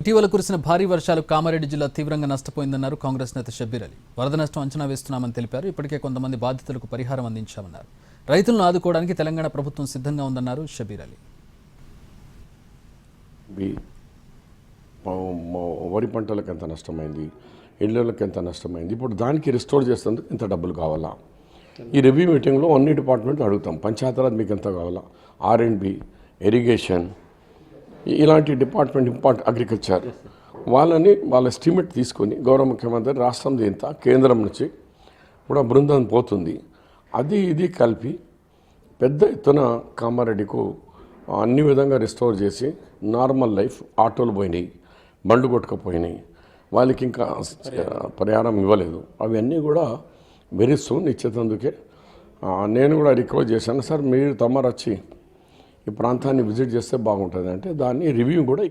ఇటీవల కురిసిన భారీ వర్షాలు కామారెడ్డి జిల్లా తీవ్రంగా నష్టపోయిందన్నారు కాంగ్రెస్ నేత షబ్బీర్ అలీ. వరద నష్టం అంచనా వేస్తున్నామని తెలిపారు. ఇప్పటికే కొంతమంది బాధితులకు పరిహారం అందించామన్నారు. రైతులను ఆదుకోవడానికి తెలంగాణ ప్రభుత్వం సిద్ధంగా ఉందన్నారు షబ్బీర్ అలీ. వరి పంటలకు ఎంత నష్టమైంది, ఇళ్లకు ఎంత నష్టమైంది, ఇప్పుడు దానికి రిస్టోర్ చేసేందుకు ఎంత డబ్బులు కావాలా, ఈ రివ్యూ మీటింగ్లో అన్ని డిపార్ట్మెంట్ అడుగుతాం. పంచాయతీరాజ్ మీకు ఎంత కావాలా, R&B, ఇరిగేషన్, ఇలాంటి డిపార్ట్మెంట్ అగ్రికల్చర్ వాళ్ళ ఎస్టిమేట్ తీసుకొని గౌరవ ముఖ్యమంత్రి రాష్ట్రం ఎంత, కేంద్రం నుంచి కూడా బృందం పోతుంది, అది ఇది కలిపి పెద్ద ఎత్తున కామారెడ్డికు అన్ని విధంగా రిస్టోర్ చేసి నార్మల్ లైఫ్. ఆటోలు పోయినాయి, బండ్లు కొట్టుకుపోయినాయి, వాళ్ళకి ఇంకా పరిహారం ఇవ్వలేదు. అవన్నీ కూడా వెరీ సూన్ ఇచ్చేందుకే నేను కూడా రిక్వెస్ట్ చేశాను. సార్ మీరు తమరు వచ్చి ఈ ప్రాంతాన్ని విజిట్ చేస్తే బాగుంటుంది అంటే దాన్ని రివ్యూ కూడా